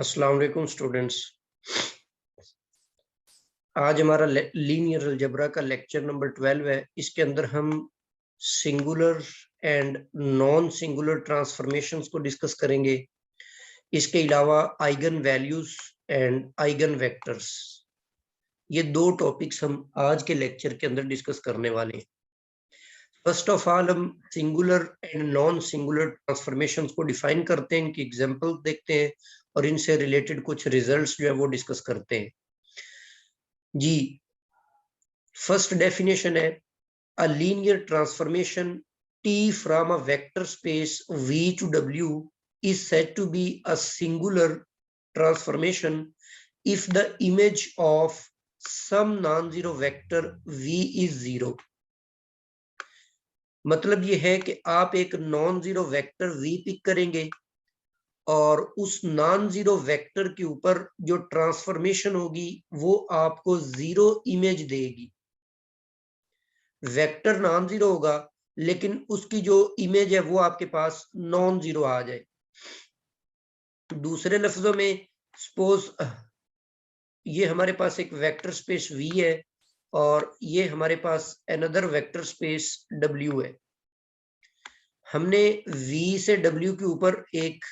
अस्सलाम वालेकुम स्टूडेंट्स। आज हमारा लीनियर अलजेब्रा का लेक्चर नंबर 12 है। इसके अंदर हम singular and non singular transformations को डिस्कस करेंगे। इसके अलावा eigen values and eigen vectors, ये दो टॉपिक्स हम आज के लेक्चर के अंदर डिस्कस करने वाले हैं। फर्स्ट ऑफ ऑल हम singular and non singular transformations को डिफाइन करते हैं, इनकी एग्जांपल देखते हैं और इनसे रिलेटेड कुछ रिजल्ट्स जो है वो डिस्कस करते हैं। जी, फर्स्ट डेफिनेशन है अ linear transformation T from a vector space V to W is said to be a singular transformation if the image of some non-zero vector V is zero। मतलब ये है कि आप एक non zero vector V pick करेंगे और उस non zero vector के ऊपर जो ट्रांसफॉर्मेशन होगी वो आपको जीरो इमेज देगी। वेक्टर नॉन जीरो होगा लेकिन उसकी जो इमेज है वो आपके पास नॉन जीरो आ जाए। दूसरे लफ्जों में सपोज ये हमारे पास एक वेक्टर स्पेस V है और ये हमारे पास अनदर वेक्टर स्पेस W है। हमने V से W के ऊपर एक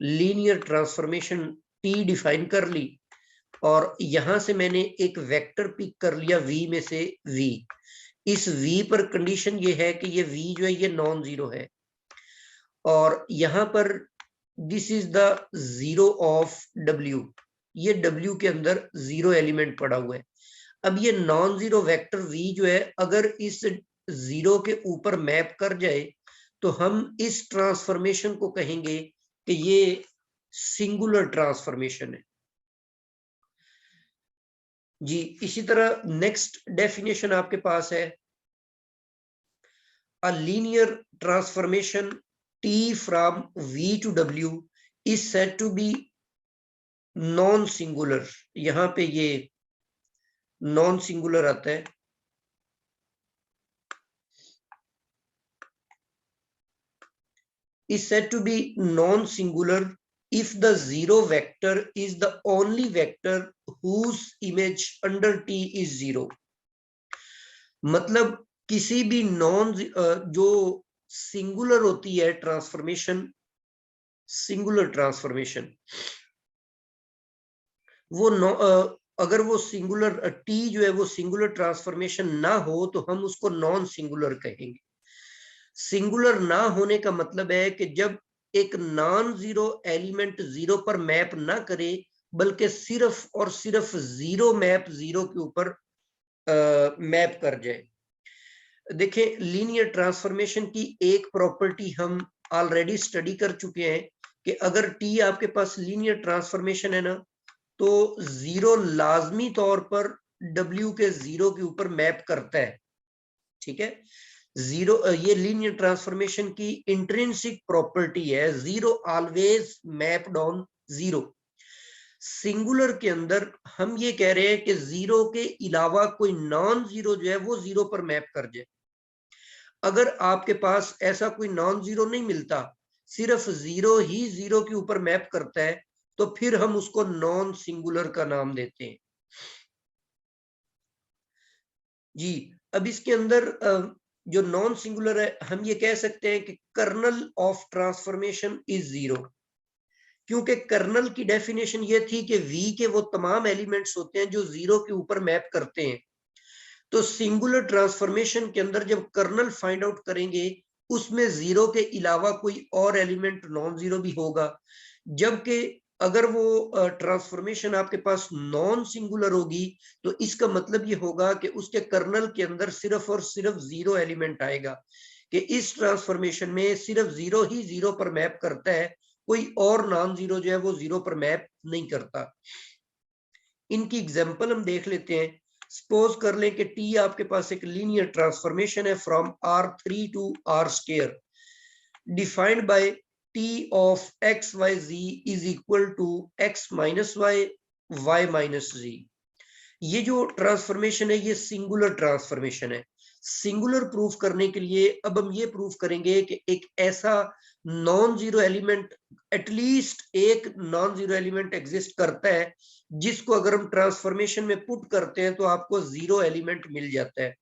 लीनियर ट्रांसफॉर्मेशन T डिफाइन कर ली और यहां से मैंने एक वेक्टर पिक कर लिया V में से V। इस V पर कंडीशन ये है कि ये V जो है ये नॉन जीरो है और यहां पर this is the zero of W। ये W के अंदर जीरो एलिमेंट पड़ा हुआ है। अब ये नॉन जीरो वेक्टर V जो है अगर इस जीरो के ऊपर मैप कर जाए तो हम इस ट्रांसफॉर्मेशन को कहेंगे कि ये सिंगुलर ट्रांसफॉर्मेशन है। जी, इसी तरह नेक्स्ट डेफिनेशन आपके पास है अ linear transformation T from V to W is said to be non singular. यहां पे ये नॉन सिंगुलर आता है। is said to be non-singular if the zero vector is the only vector whose image under T is zero। मतलब किसी भी non जो singular होती है ट्रांसफॉर्मेशन, सिंगुलर ट्रांसफॉर्मेशन वो अगर वो सिंगुलर T जो है वो सिंगुलर ट्रांसफॉर्मेशन ना हो तो हम उसको नॉन सिंगुलर कहेंगे। सिंगुलर ना होने का मतलब है कि जब एक नॉन जीरो एलिमेंट जीरो पर मैप ना करे बल्कि सिर्फ और सिर्फ जीरो मैप जीरो के ऊपर मैप कर जाए। देखें, लीनियर ट्रांसफॉर्मेशन की एक प्रॉपर्टी हम ऑलरेडी स्टडी कर चुके हैं कि अगर T आपके पास लीनियर ट्रांसफॉर्मेशन है ना तो जीरो लाजमी तौर पर W के जीरो के ऊपर मैप करता है। ठीक है, जीरो ये लीनियर ट्रांसफॉर्मेशन की इंट्रिंसिक प्रॉपर्टी है। Zero always mapped on zero. Singular के अंदर हम ये कह रहे हैं कि जीरो के अलावा कोई नॉन जीरो जो है वो जीरो पर मैप कर जाए। अगर आपके पास ऐसा कोई नॉन जीरो नहीं मिलता, सिर्फ जीरो ही जीरो के ऊपर मैप करता है, तो फिर हम उसको नॉन सिंगुलर का नाम देते हैं। जी, अब इसके अंदर जो नॉन सिंगुलर है हम ये कह सकते हैं कि kernel of transformation is zero, क्योंकि कर्नल की डेफिनेशन ये थी कि V के वो तमाम एलिमेंट्स होते हैं जो जीरो के ऊपर मैप करते हैं। तो सिंगुलर ट्रांसफॉर्मेशन के अंदर जब कर्नल फाइंड आउट करेंगे उसमें जीरो के अलावा कोई और एलिमेंट नॉन जीरो भी होगा, जबकि अगर वो ट्रांसफॉर्मेशन आपके पास नॉन सिंगुलर होगी तो इसका मतलब ये होगा कि उसके कर्नल के अंदर सिर्फ और सिर्फ जीरो एलिमेंट आएगा, कि इस ट्रांसफॉर्मेशन में सिर्फ जीरो ही जीरो पर मैप करता है, कोई और नॉन जीरो जो है वो जीरो पर मैप नहीं करता। इनकी एग्जांपल हम देख लेते हैं। सपोज कर लें कि T आपके पास एक लीनियर ट्रांसफॉर्मेशन है from R3 to R square defined by T of x y z is equal to x minus y y minus z। ये जो ट्रांसफॉर्मेशन है ये सिंगुलर ट्रांसफॉर्मेशन है। सिंगुलर प्रूफ करने के लिए अब हम ये प्रूफ करेंगे कि एक ऐसा नॉन जीरो एलिमेंट, एटलीस्ट एक नॉन जीरो एलिमेंट एग्जिस्ट करता है जिसको अगर हम ट्रांसफॉर्मेशन में पुट करते हैं तो आपको जीरो एलिमेंट मिल जाता है।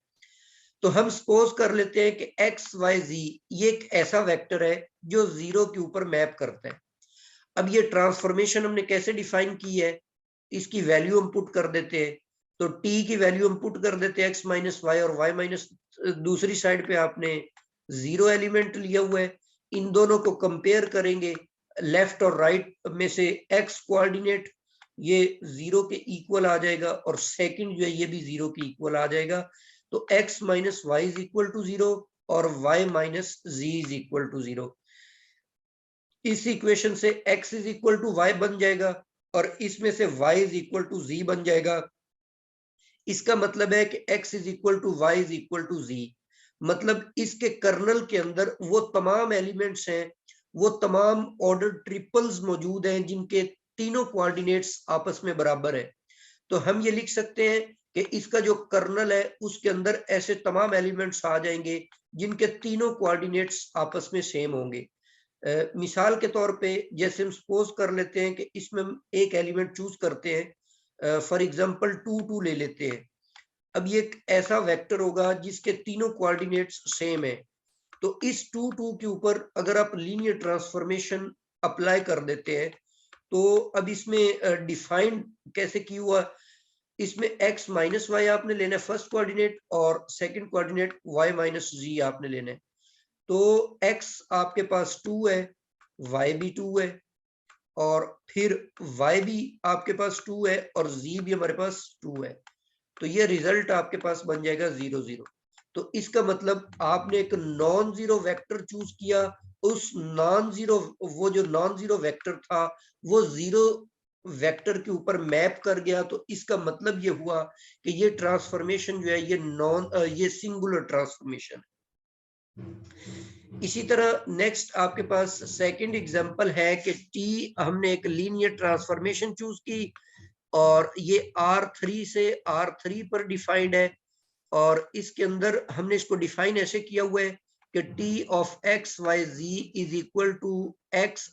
तो हम सपोज कर लेते हैं कि एक्स वाई जी ये एक ऐसा वेक्टर है जो जीरो के ऊपर मैप करता है। अब ये ट्रांसफॉर्मेशन हमने कैसे डिफाइन की है, इसकी वैल्यू हम पुट कर देते हैं। तो t की वैल्यू हम पुट कर देते हैं x माइनस वाई, और y माइनस दूसरी साइड पे आपने जीरो एलिमेंट लिया हुआ है। इन दोनों को कंपेयर करेंगे, लेफ्ट और राइट में से x कोऑर्डिनेट ये जीरो के इक्वल आ जाएगा और सेकंड जो है ये भी जीरो के इक्वल आ जाएगा। तो x minus y is equal to zero और y minus z is equal to zero. इस इक्वेशन से x is equal to y बन जाएगा और इसमें से y is equal to z बन जाएगा। इसका मतलब है कि x is equal to y is equal to z, मतलब इसके कर्नल के अंदर वो तमाम एलिमेंट्स हैं, वो तमाम ऑर्डर ट्रिपल्स मौजूद हैं जिनके तीनों कोऑर्डिनेट्स आपस में बराबर है। तो हम ये लिख सकते हैं कि इसका जो कर्नल है उसके अंदर ऐसे तमाम एलिमेंट्स आ जाएंगे जिनके तीनों कोऑर्डिनेट्स आपस में सेम होंगे। मिसाल के तौर पे जैसे हम सपोज कर लेते हैं कि इसमें हम एक एलिमेंट चूज करते हैं, फॉर एग्जांपल 2 2 ले लेते हैं। अब ये एक ऐसा वेक्टर होगा जिसके तीनों कोऑर्डिनेट्स सेम है। तो इस 2 2 के ऊपर अगर आप लीनियर ट्रांसफॉर्मेशन अप्लाई कर देते हैं तो अब इसमें डिफाइन कैसे किया हुआ, इसमें x माइनस वाई आपने लेना है फर्स्ट कोऑर्डिनेट और सेकंड कोऑर्डिनेट y माइनस जी आपने लेना है। तो x आपके पास 2 है, y भी 2 है और फिर y भी आपके पास 2 है और z भी हमारे पास 2 है। तो ये रिजल्ट आपके पास बन जाएगा 0 0। तो इसका मतलब आपने एक नॉन जीरो वेक्टर चूज किया, उस नॉन जीरो, वो जो नॉन जीरो वेक्टर था वो जीरो वेक्टर के ऊपर मैप कर गया। तो इसका मतलब ये हुआ कि ये ट्रांसफॉर्मेशन जो है ये सिंगुलर ट्रांसफॉर्मेशन। इसी तरह नेक्स्ट आपके पास सेकंड एग्जांपल है कि t हमने एक लीनियर ट्रांसफॉर्मेशन चूज की और ये R3 से R3 पर डिफाइंड है और इसके अंदर हमने इसको डिफाइन ऐसे किया हुआ है कि t of x y z is equal to x,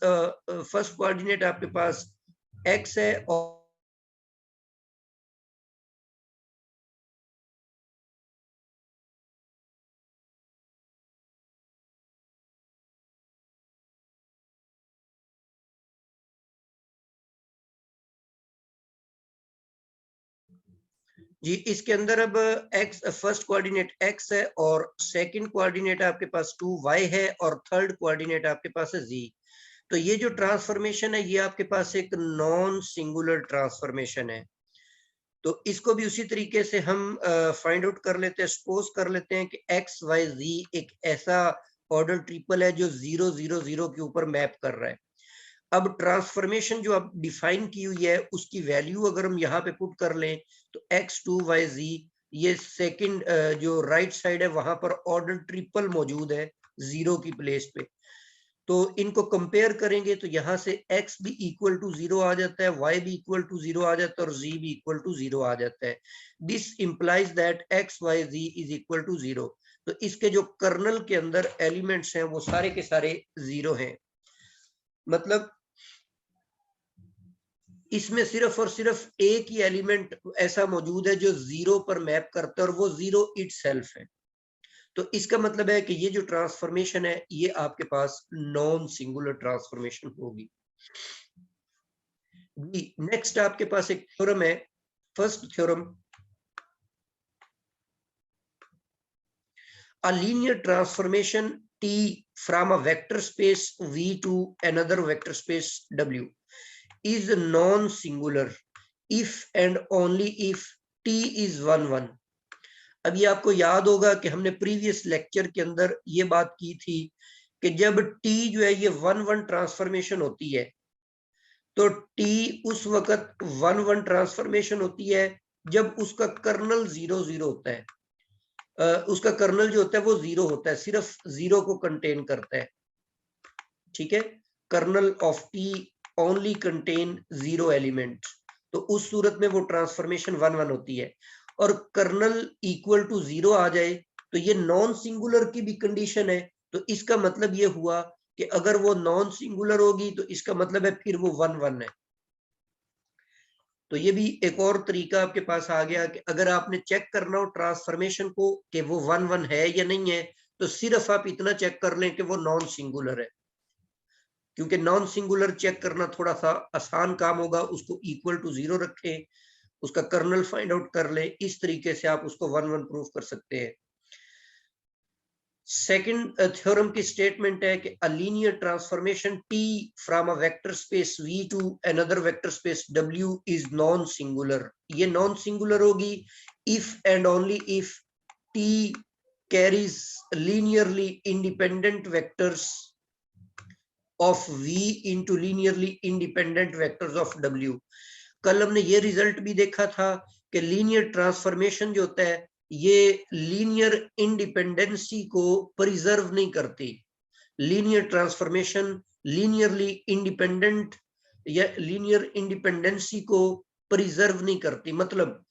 first coordinate आपके पास x है और जी इसके अंदर अब x फर्स्ट कोऑर्डिनेट x है और सेकंड कोऑर्डिनेट आपके पास 2y है और थर्ड कोऑर्डिनेट आपके पास है z। तो ये जो ट्रांसफॉर्मेशन है ये आपके पास एक नॉन सिंगुलर ट्रांसफॉर्मेशन है। तो इसको भी उसी तरीके से हम फाइंड आउट कर लेते हैं। सपोज कर लेते हैं कि एक्स वाई जी एक ऐसा ऑर्डर ट्रिपल है जो 0 0 0 के ऊपर मैप कर रहा है। अब ट्रांसफॉर्मेशन जो अब डिफाइन की हुई है उसकी वैल्यू अगर हम यहाँ पे पुट कर लें तो x2y(z) ये सेकंड जो राइट साइड है वहां पर ऑर्डर ट्रिपल मौजूद है जीरो की प्लेस पे। तो इनको कंपेयर करेंगे तो यहाँ से x भी इक्वल टू 0 आ जाता है, y भी इक्वल टू 0 आ जाता है और z भी इक्वल टू 0 आ जाता है। This implies that x y z is equal to 0। तो इसके जो कर्नल के अंदर एलिमेंट्स हैं वो सारे के सारे जीरो हैं। मतलब इसमें सिर्फ और सिर्फ एक ही एलिमेंट ऐसा मौजूद है जो जीरो पर मैप करता है और वो जीरो इटसेल्फ है। तो इसका मतलब है कि ये जो ट्रांसफॉर्मेशन है ये आपके पास नॉन सिंगुलर ट्रांसफॉर्मेशन होगी। नेक्स्ट आपके पास एक थ्योरम है, first theorem, a linear transformation T from a vector space V to another vector space W is non-singular if and only if T is 1 1। अब ये आपको याद होगा कि हमने प्रीवियस लेक्चर के अंदर ये बात की थी कि जब T जो है ये 1 1 ट्रांसफॉर्मेशन होती है तो T उस वक्त 1 1 ट्रांसफॉर्मेशन होती है जब उसका कर्नल 0 0 होता है। उसका कर्नल जो होता है वो 0 होता है, सिर्फ 0 को कंटेन करता है। ठीक है, kernel of T only contain 0 element. तो उस सूरत में वो ट्रांसफॉर्मेशन 1 1 होती है। और कर्नल इक्वल टू 0 आ जाए तो ये नॉन सिंगुलर की भी कंडीशन है, तो इसका मतलब ये हुआ कि अगर वो नॉन सिंगुलर होगी तो इसका मतलब है फिर वो 1 1 है। तो ये भी एक और तरीका आपके पास आ गया कि अगर आपने चेक करना हो ट्रांसफॉर्मेशन को कि वो 1 1 है या नहीं है, तो सिर्फ आप इतना चेक कर लें कि वो नॉन सिंगुलर है, क्योंकि नॉन सिंगुलर चेक करना थोड़ा सा आसान काम होगा। उसको इक्वल टू 0 रखें, उसका कर्नल फाइंड आउट कर लें, इस तरीके से आप उसको 1 1 प्रूफ कर सकते हैं। सेकंड थ्योरम की स्टेटमेंट है कि a linear transformation T from a vector space V to another vector space W is non singular. ये नॉन सिंगुलर होगी if and only if T carries linearly independent vectors of v into linearly independent vectors of w। कल हमने ये result भी देखा था कि linear transformation जो होता है ये लीनियर इंडिपेंडेंसी को प्रिजर्व नहीं करती। लीनियर ट्रांसफॉर्मेशन लीनियरली इंडिपेंडेंट या लीनियर इंडिपेंडेंसी को प्रिजर्व नहीं करती। मतलब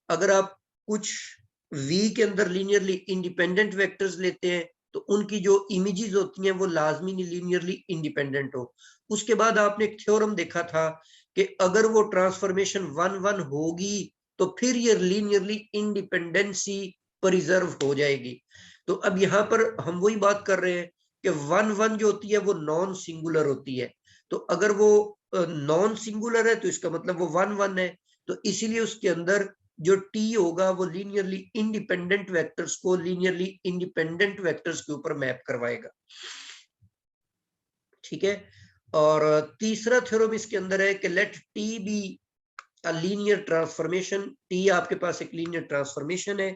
अगर आप कुछ v के अंदर लीनियरली इंडिपेंडेंट वेक्टर्स लेते हैं तो उनकी जो इमेजेस होती हैं वो लाजमी नहीं लीनियरली इंडिपेंडेंट हो। उसके बाद आपने एक थ्योरम देखा था कि अगर वो ट्रांसफॉर्मेशन 1 1 होगी तो फिर ये लीनियरली इंडिपेंडेंसी प्रिजर्व हो जाएगी। तो अब यहाँ पर हम वही बात कर रहे हैं कि 1 1 जो होती है वो नॉन सिंगुलर होती है। तो अगर वो नॉन सिंगुलर है तो इसका मतलब वो 1 1 है। तो इसीलिए उसके अंदर जो टी होगा वो लीनियरली इंडिपेंडेंट वेक्टर्स को लीनियरली इंडिपेंडेंट वेक्टर्स के ऊपर मैप करवाएगा। ठीक है। और तीसरा थ्योरम इसके अंदर है कि let T be a linear transformation. T आपके पास एक लीनियर ट्रांसफॉर्मेशन है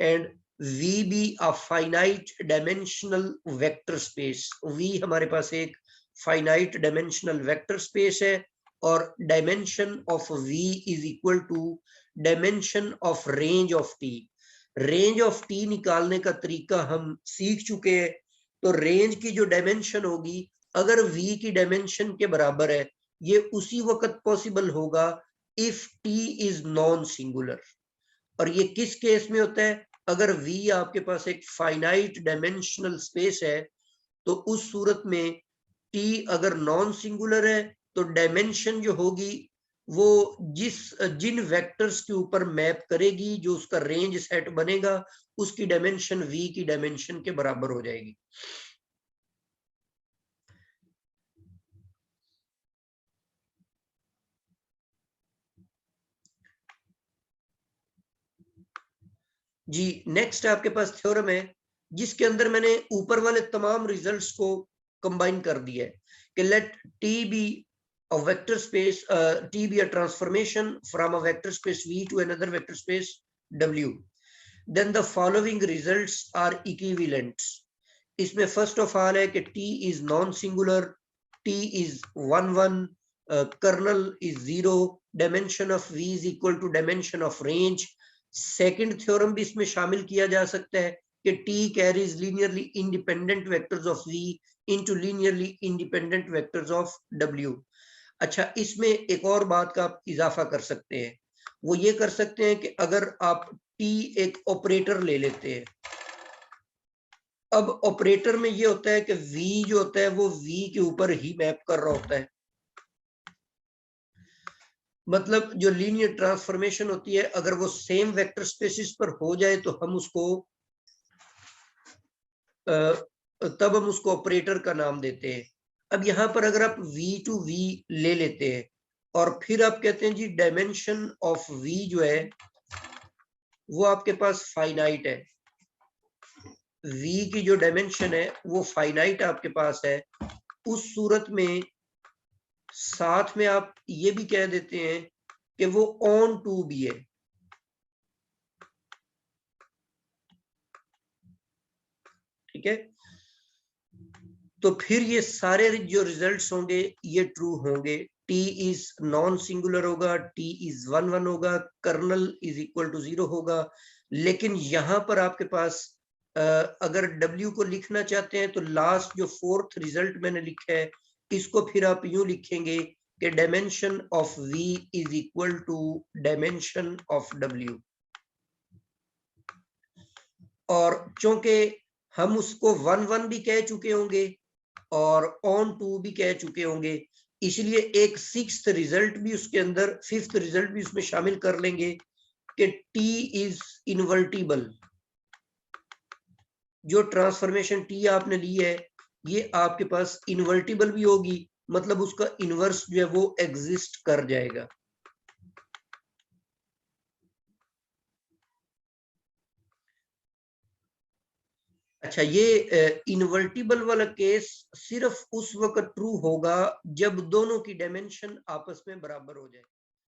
and V be a finite dimensional vector space. V हमारे पास एक फाइनाइट डायमेंशनल वेक्टर स्पेस है और dimension of V is equal to dimension of range of T. Range of T निकालने का तरीका हम सीख चुके हैं। तो रेंज की जो डायमेंशन होगी अगर v की डायमेंशन के बराबर है, ये उसी वक्त पॉसिबल होगा if t is non singular. और ये किस केस में होता है? अगर v आपके पास एक फाइनाइट डायमेंशनल स्पेस है तो उस सूरत में t अगर नॉन सिंगुलर है तो डायमेंशन जो होगी वो जिन वेक्टर्स के ऊपर मैप करेगी, जो उसका रेंज सेट बनेगा, उसकी डायमेंशन v की डायमेंशन के बराबर हो जाएगी। जी नेक्स्ट आपके पास थ्योरम है जिसके अंदर मैंने ऊपर वाले तमाम रिजल्ट्स को कंबाइन कर दिया है कि let T be a vector space t be a transformation from a vector space v to another vector space w, then the following results are equivalent। इसमें फर्स्ट ऑफ ऑल है कि t is non singular, t is 1 1, kernel is 0, dimension of v is equal to dimension of range। Second theorem भी इसमें शामिल किया जा सकता है कि t carries linearly independent vectors of v into linearly independent vectors of w। अच्छा, इसमें एक और बात का आप इजाफा कर सकते हैं, वो ये कर सकते हैं कि अगर आप t एक ऑपरेटर ले लेते हैं। अब ऑपरेटर में ये होता है कि v जो होता है वो v के ऊपर ही मैप कर रहा होता है। मतलब जो लीनियर ट्रांसफॉर्मेशन होती है अगर वो सेम वेक्टर स्पेसिस पर हो जाए तो हम उसको तब हम उसको ऑपरेटर का नाम देते हैं। अब यहाँ पर अगर आप v टू v ले लेते हैं और फिर आप कहते हैं जी डायमेंशन ऑफ v जो है वो आपके पास फाइनाइट है, v की जो डायमेंशन है वो फाइनाइट आपके पास है, उस सूरत में साथ में आप ये भी कह देते हैं कि वो ऑन टू भी है। ठीक है, तो फिर ये सारे जो रिजल्ट्स होंगे ये ट्रू होंगे। t इज नॉन सिंगुलर होगा, t इज 1 1 होगा, कर्नल इज इक्वल टू 0 होगा। लेकिन यहां पर आपके पास अगर w को लिखना चाहते हैं तो लास्ट जो फोर्थ रिजल्ट मैंने लिखा है इसको फिर आप यूं लिखेंगे कि dimension of v is equal to dimension of w। और चूंकि हम उसको 1 1 भी कह चुके होंगे और ऑन 2 भी कह चुके होंगे, इसलिए एक 6th रिजल्ट भी उसके अंदर, 5th रिजल्ट भी उसमें शामिल कर लेंगे कि T इज इनवर्टिबल। जो ट्रांसफॉर्मेशन T आपने ली है ये आपके पास इनवर्टिबल भी होगी, मतलब उसका इनवर्स जो है वो एग्जिस्ट कर जाएगा। अच्छा, ये इनवर्टिबल वाला केस सिर्फ उस वक्त ट्रू होगा जब दोनों की डायमेंशन आपस में बराबर हो जाए।